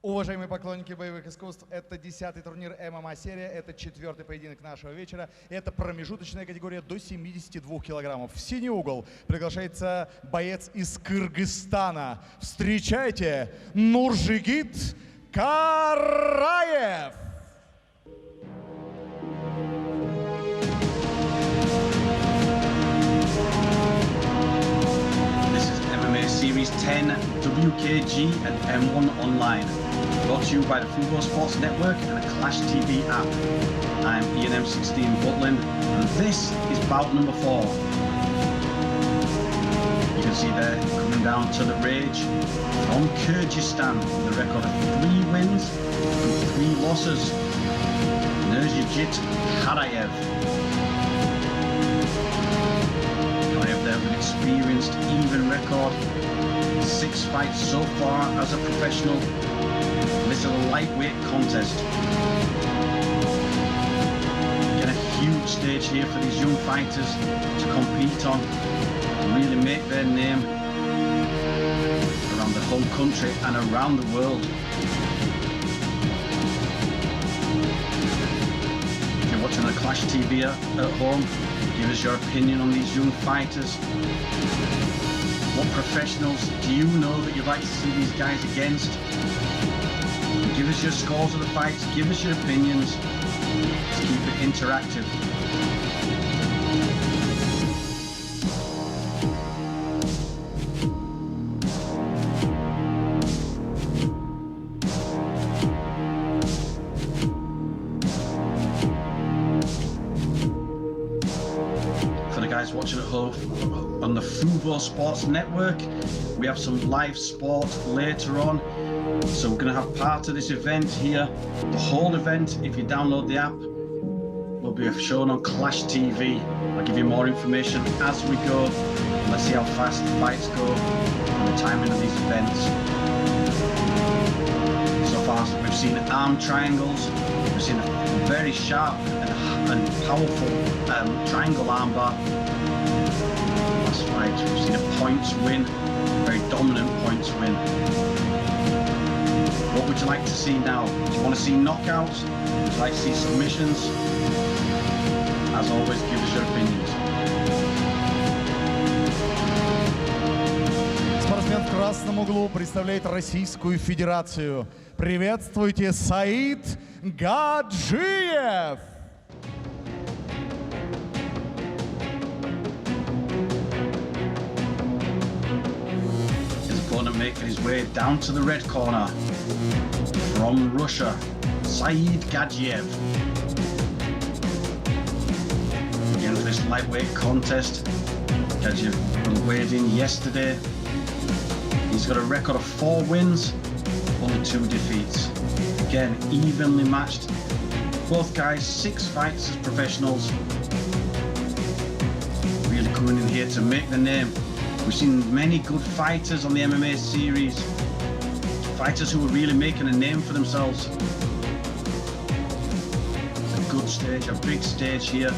Уважаемые поклонники боевых искусств, это 10-й турнир ММА Серия, это 4-й поединок нашего вечера. Это промежуточная категория до 72 килограммов. В синий угол приглашается боец из Кыргызстана. Встречайте, Нуржигит Караев! This is MMA Series-10, WKG M-1 Online. Brought to you by the Football Sports Network and the Clash TV app. I'm M16 Butland, and this is bout number 4. You can see there, coming down to the rage, from Kyrgyzstan, with a record of 3 wins and 3 losses, Nurzhigit Karaev. Karaev there with an experienced, even record, 6 fights so far as a professional. This is a lightweight contest. Again, a huge stage here for these young fighters to compete on, really make their name around the whole country and around the world. If you're watching the Clash TV at home, give us your opinion on these young fighters. What professionals do you know that you'd like to see these guys against? Give us your scores of the fights, give us your opinions. Let's keep it interactive. For the guys watching at home on the Football Sports Network, we have some live sport later on. So we're going to have part of this event here. The whole event, if you download the app, will be shown on Clash TV. I'll give you more information as we go. Let's see how fast the fights go and the timing of these events. So far, we've seen arm triangles. We've seen a very sharp and powerful triangle armbar. Last fight, we've seen a points win, a very dominant points win. What would you like to see now? Do you want to see knockouts? Would you like to see submissions? As always, give us your opinions. Спортсмен в красном углу представляет Российскую Федерацию. Приветствуйте, Саид Гаджиев! Making his way down to the red corner from Russia, Sa'id Gadjiev. Again for this lightweight contest, Gadzhiev weighed in yesterday. He's got a record of 4 wins, only 2 defeats. Again, evenly matched. Both guys 6 fights as professionals. Really coming in here to make the name. We've seen many good fighters on the MMA series, fighters who are really making a name for themselves. A good stage, a big stage here.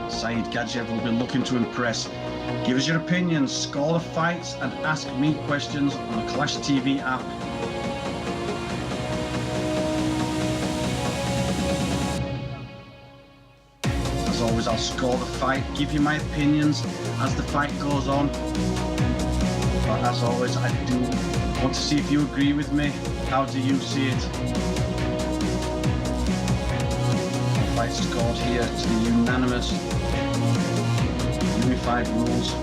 Sa'id Gadjiev will be looking to impress. Give us your opinions, score the fights, and ask me questions on the Clash TV app. Always, I'll score the fight, give you my opinions as the fight goes on. But as always, I do want to see if you agree with me. How do you see it? The fight scored here to the unanimous, unified rules.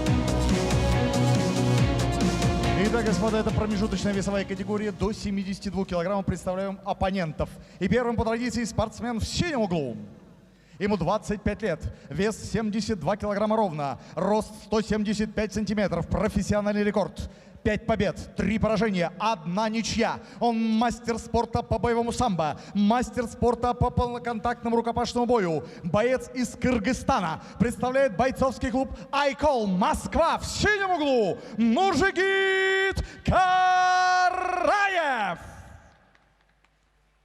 Итак, господа, это промежуточная весовая категория до 72 килограммов. Представляем оппонентов. И первым по традиции спортсмен в синем углу. Ему 25 лет, вес 72 килограмма ровно, рост 175 сантиметров, профессиональный рекорд. 5 побед, 3 поражения, 1 ничья. Он мастер спорта по боевому самбо, мастер спорта по полноконтактному рукопашному бою. Боец из Кыргызстана. Представляет бойцовский клуб «Айкол» Москва. В синем углу Нуржигит Караев.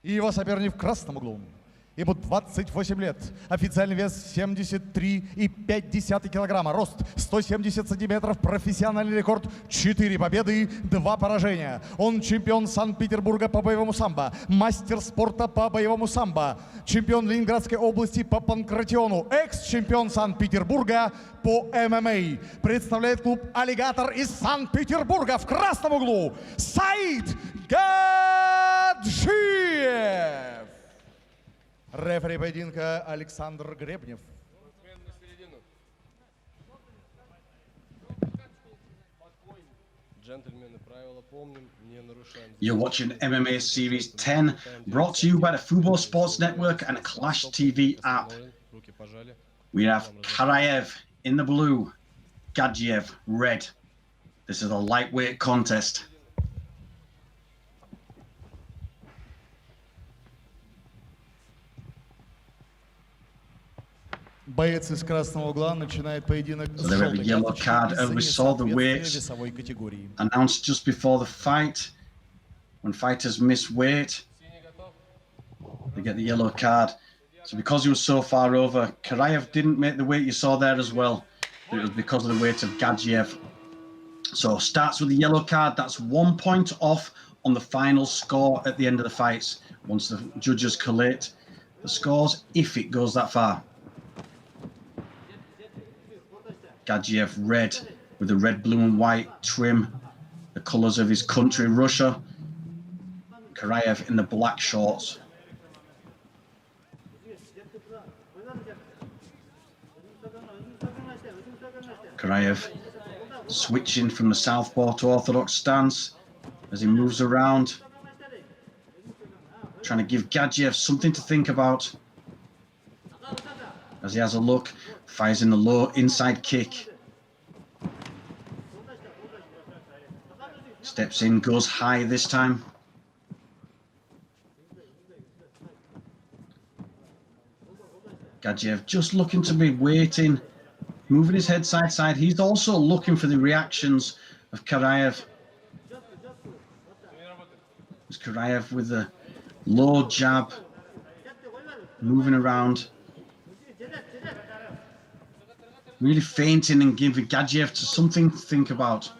И его соперник в красном углу. Ему 28 лет. Официальный вес 73,5 килограмма. Рост 170 сантиметров. Профессиональный рекорд 4 победы, 2 поражения. Он чемпион Санкт-Петербурга по боевому самбо. Мастер спорта по боевому самбо. Чемпион Ленинградской области по панкратиону. Экс-чемпион Санкт-Петербурга по ММА. Представляет клуб «Аллигатор» из Санкт-Петербурга. В красном углу Саид Гаджиев. Рефери поединка Александр Гребнев. You're watching MMA Series 10, brought to you by the Football Sports Network and Clash TV app. We have Karaev in the blue, Gadzhiev red. This is a lightweight contest. Боец из красного угла начинает поединок. So there we have a yellow card. We saw the weights announced just before the fight. When fighters miss weight, they get the yellow card. So because he was so far over, Karaev didn't make the weight you saw there as well. It was because of the weight of Gadzhiev. So starts with the yellow card. That's 1 point off on the final score at the end of the fights. Once the judges collate the scores, if it goes that far. Gadzhiev red with the red, blue and white trim, the colours of his country, Russia. Karaev in the black shorts. Karaev switching from the southpaw to orthodox stance as he moves around, trying to give Gadzhiev something to think about. As he has a look, fires in the low inside kick. Steps in, goes high this time. Gadzhiev just looking to be waiting, moving his head side to side. He's also looking for the reactions of Karaev. It's Karaev with the low jab, moving around. Really feinting and giving Gadzhiev to something to think about.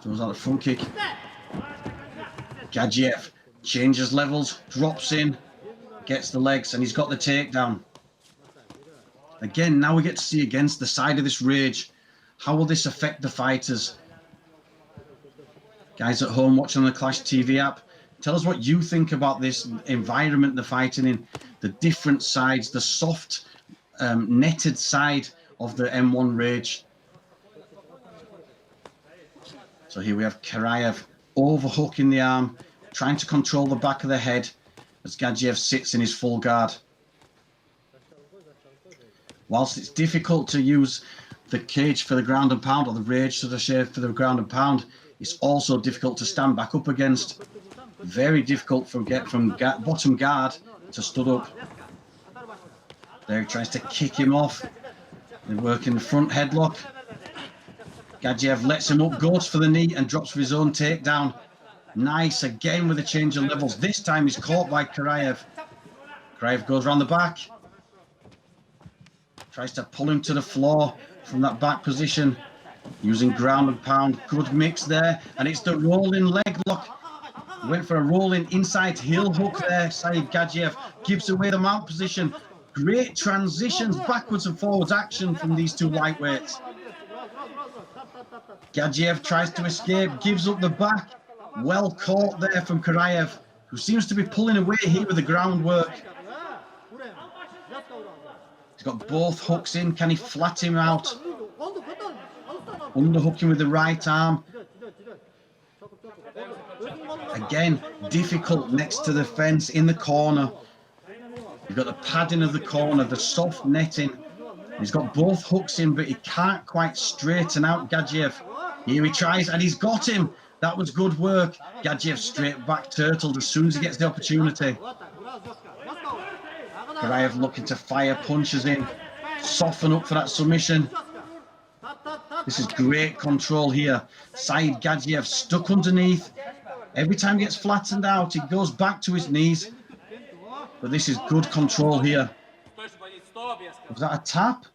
Throws out the front kick. Gadzhiev changes levels, drops in, gets the legs, and he's got the takedown. Again, now we get to see against the side of this rage. How will this affect the fighters? Guys at home watching on the Clash TV app, tell us what you think about this environment they're fighting in. The different sides, the soft, netted side of the M1 rage. So here we have Karaev overhooking the arm, trying to control the back of the head as Gadzhiev sits in his full guard. Whilst it's difficult to use the cage for the ground and pound, or the rage, should I say, for the ground and pound, it's also difficult to stand back up against. Very difficult from bottom guard to stud up. There he tries to kick him off. They work in the front headlock. Gadzhiev lets him up, goes for the knee and drops for his own takedown. Nice, again with a change of levels. This time he's caught by Karaev. Karaev goes around the back. Tries to pull him to the floor from that back position. Using ground and pound. Good mix there. And it's the rolling leg lock. Went for a rolling inside heel hook there. Sa'id Gadzhiev gives away the mount position. Great transitions, backwards and forwards action from these two lightweights. Gadzhiev tries to escape, gives up the back. Well caught there from Karaev, who seems to be pulling away here with the groundwork. He's got both hooks in. Can he flat him out? Underhooking with the right arm. Again, difficult next to the fence in the corner. You've got the padding of the corner, the soft netting. He's got both hooks in, but he can't quite straighten out Gadzhiev. Here he tries, and he's got him. That was good work. Gadzhiev straight back turtled as soon as he gets the opportunity. Karaev looking to fire punches in, soften up for that submission. This is great control here. Sa'id Gadjiev stuck underneath. Every time he gets flattened out, he goes back to his knees. but this is good control here. Was that a tap?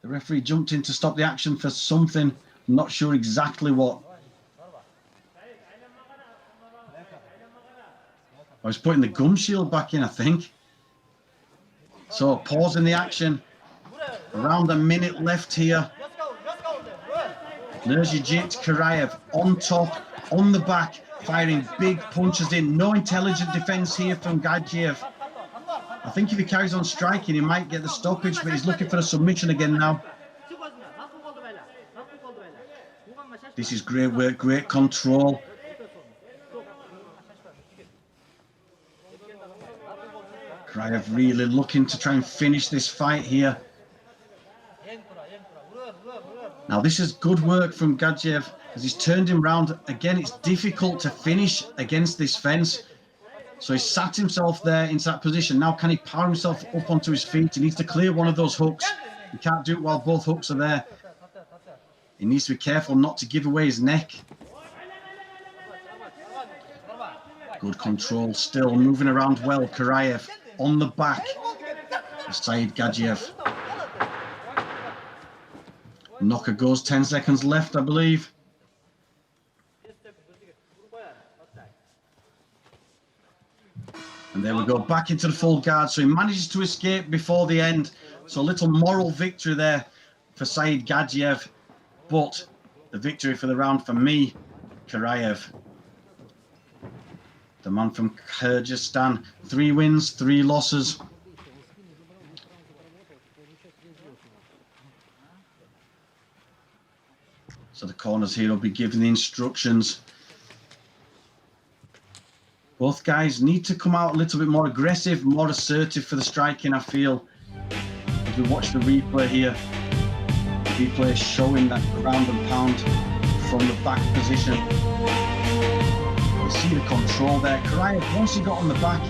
The referee jumped in to stop the action for something. I'm not sure exactly what. I was putting the gum shield back in, I think. So pausing the action. Around a minute left here. Nurzhigit Karaev on top, on the back, firing big punches in. No intelligent defense here from Gadzhiev. I think if he carries on striking, he might get the stoppage, but he's looking for a submission again now. This is great work, great control. Karaev really looking to try and finish this fight here. Now this is good work from Gadzhiev as he's turned him round. Again, it's difficult to finish against this fence. So he sat himself there into that position. Now can he power himself up onto his feet? He needs to clear one of those hooks. He can't do it while both hooks are there. He needs to be careful not to give away his neck. Good control still, moving around well. Karaev on the back of Sa'id Gadjiev. Knocker goes, 10 seconds left, I believe. And there we go, back into the full guard. So he manages to escape before the end. So a little moral victory there for Sa'id Gadjiev. But the victory for the round for me, Karaev. The man from Kyrgyzstan. 3 wins, 3 losses. So the corners here will be giving the instructions. Both guys need to come out a little bit more aggressive, more assertive for the striking, I feel. As we watch the replay here, the replay is showing that ground and pound from the back position. You see the control there. Karaev, once he got on the back,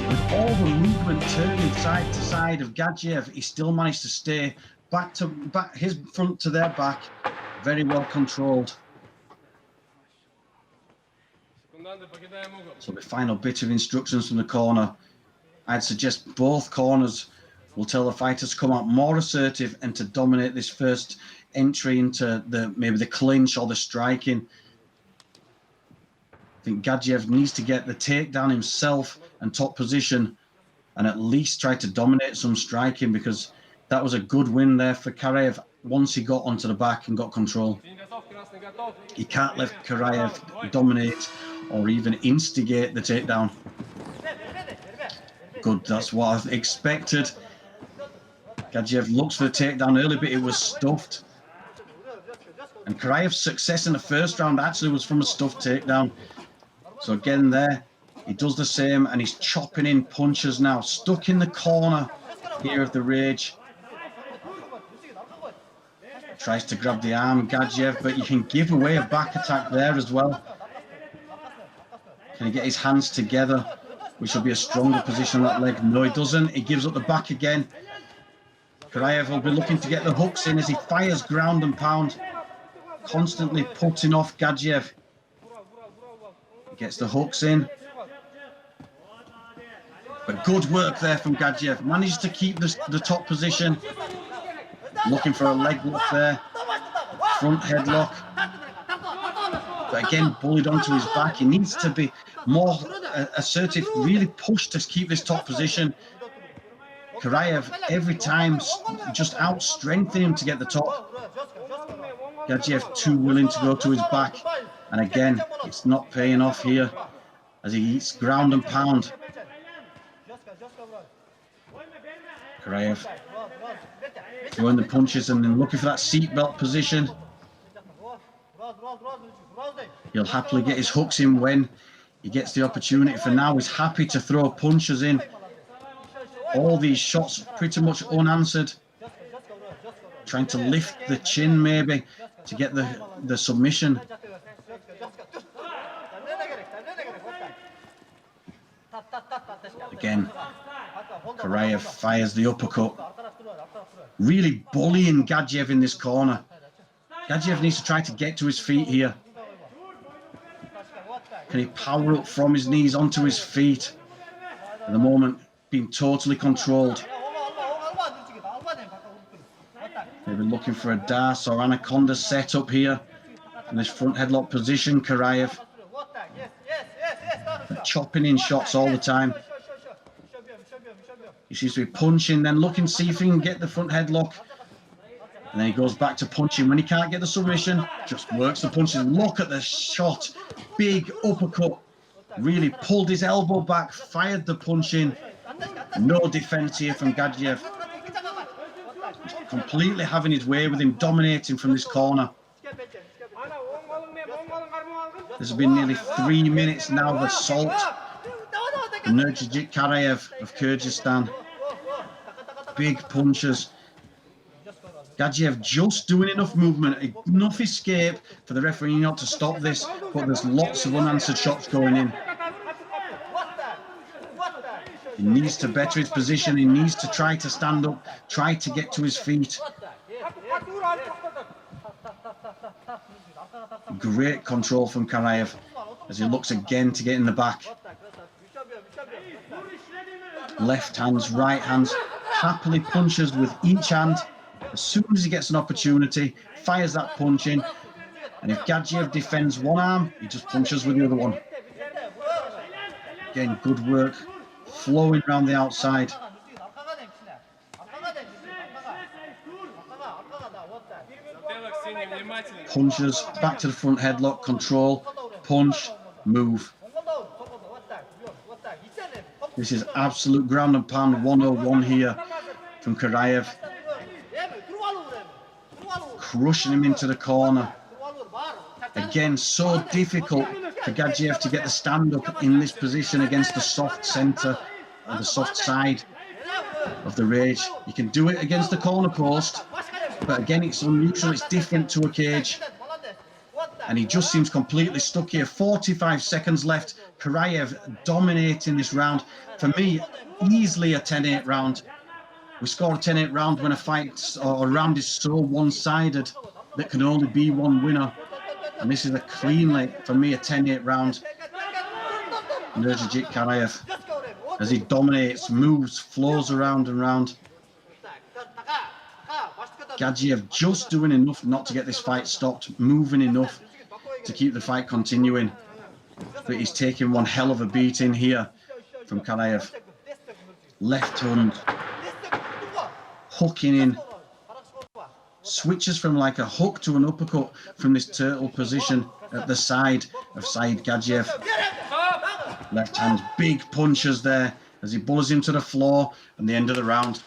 with all the movement turning side to side of Gadzhiev, he still managed to stay back to back, his front to their back. Very well controlled. So the final bit of instructions from the corner. I'd suggest both corners will tell the fighters to come out more assertive and to dominate this first entry into maybe the clinch or the striking. I think Gadzhiev needs to get the takedown himself and top position and at least try to dominate some striking, because that was a good win there for Karaev once he got onto the back and got control. He can't let Karaev dominate or even instigate the takedown. Good, that's what I expected. Gadzhiev looks for the takedown early, but it was stuffed. And Karaev's success in the first round actually was from a stuffed takedown. So again there, he does the same and he's chopping in punches now. Stuck in the corner here of the rage. Tries to grab the arm, Gadzhiev, but you can give away a back attack there as well. Can he get his hands together, which will be a stronger position on that leg? No, he doesn't. He gives up the back again. Karaev will be looking to get the hooks in as he fires ground and pound, constantly putting off Gadzhiev. Gets the hooks in. But good work there from Gadzhiev. Manages to keep the top position. Looking for a leg lock there. Front headlock. But again, bullied onto his back. He needs to be more assertive, really push to keep this top position. Karaev, every time, just out-strengthening him to get the top. Gadzhiev too willing to go to his back. And again, it's not paying off here as he eats ground and pound. Karaev throwing the punches and then looking for that seatbelt position. He'll happily get his hooks in when he gets the opportunity. For now, he's happy to throw punches in. All these shots pretty much unanswered. Trying to lift the chin maybe to get the submission. Again, Karaev fires the uppercut. Really bullying Gadzhiev in this corner. Gadzhiev needs to try to get to his feet here. Can he power up from his knees onto his feet? At the moment, being totally controlled. Maybe looking for a Das or Anaconda setup here in this front headlock position. Karaev chopping in shots all the time. He seems to be punching, then looking to see if he can get the front headlock. And then he goes back to punching. When he can't get the submission, just works the punches. Look at the shot. Big uppercut. Really pulled his elbow back, fired the punch in. No defense here from Gadzhiev. He's completely having his way with him, dominating from this corner. This has been nearly 3 minutes now of assault. Nurzhigit Karaev of Kyrgyzstan. Big punches. Gadzhiev just doing enough movement, enough escape for the referee not to stop this, but there's lots of unanswered shots going in. He needs to better his position, he needs to try to stand up, try to get to his feet. Great control from Karaev as he looks again to get in the back. Left hands, right hands, happily punches with each hand. As soon as he gets an opportunity, fires that punch in. And if Gadzhiev defends one arm, he just punches with the other one. Again, good work, flowing around the outside. Punches, back to the front headlock, control, punch, move. This is absolute ground and pound 101 here from Karaev. Crushing him into the corner. Again, so difficult for Gadzhiev to get the stand up in this position against the soft centre, or the soft side of the rage. You can do it against the corner post, but again, it's unusual, it's different to a cage. And he just seems completely stuck here. 45 seconds left. Karaev dominating this round. For me, easily a 10-8 round. We score a 10-8 round when a fight or a round is so one-sided that can only be one winner. And this is a cleanly, for me, a 10-8 round. Nurzhigit Karaev, as he dominates, moves, flows around and round. Gadzhiev just doing enough not to get this fight stopped, moving enough to keep the fight continuing. But he's taking one hell of a beating here from Karaev. Left hand, hooking in. Switches from like a hook to an uppercut from this turtle position at the side of Sa'id Gadjiev. Left hand, big punches there as he bullies him to the floor and the end of the round.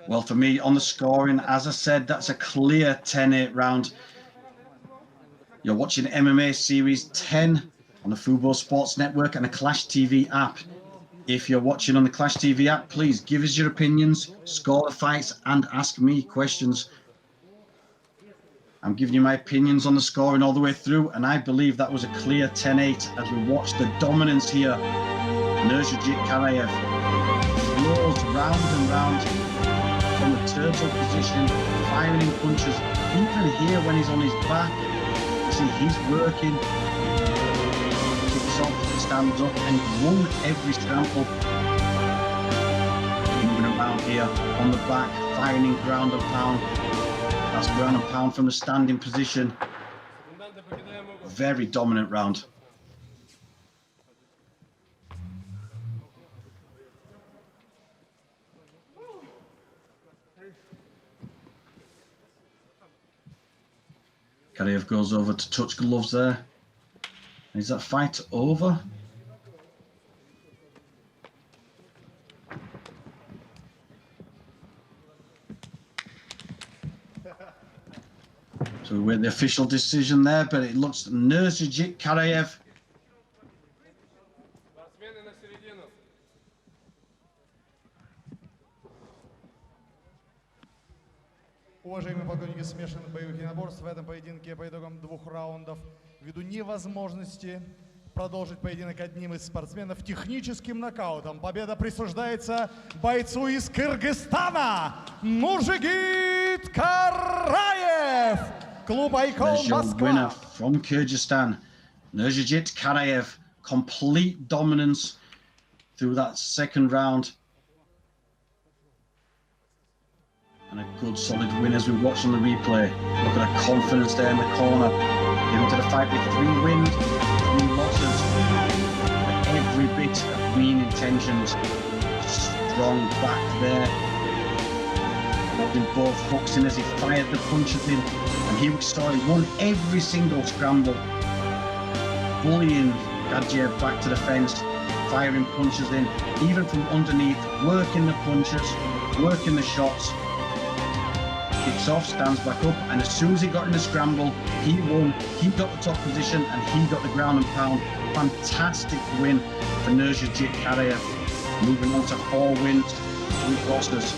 Well, for me, on the scoring, as I said, that's a clear 10-8 round. You're watching MMA Series 10 on the Fubo Sports Network and the Clash TV app. If you're watching on the Clash TV app, please give us your opinions, score the fights, and ask me questions. I'm giving you my opinions on the scoring all the way through, and I believe that was a clear 10-8 as we watch the dominance here. Nurzhigit Karaev flows round and round from the turtle position, firing in punches. Even here when he's on his back, you see he's working. Kicks off, stands up, and he won every scramble. Moving around here on the back, firing in ground and pound. That's ground and pound from the standing position. Very dominant round. Karaev goes over to touch gloves there. Is that fight over? So we wait the official decision there, but it looks Nurzhigit Karaev. Уважаемые поклонники смешанных боевых единоборств, в этом поединке по итогам 2 раундов, ввиду невозможности продолжить поединок одним из спортсменов техническим нокаутом, победа присуждается бойцу из Кыргызстана Нуржигит Nurzhigit Karaev, Club Icon There's your winner Moskva. from Kyrgyzstan, Nurzhigit Karaev. Complete dominance through that second round. And a good solid win as we watch on the replay. Look at the confidence there in the corner. Get into the fight with 3 wins, 3 losses. But every bit of green intentions. Strong back there. Holding both hooks in as he fired the punches in. And here we saw he won every single scramble. Bullying Gadzhiev back to the fence, firing punches in, even from underneath, working the punches, working the shots. Kicks off, stands back up, and as soon as he got in the scramble, he won. He got the top position and he got the ground and pound. Fantastic win for Nurzhigit Karaev. Moving on to 4 wins, 3 losses.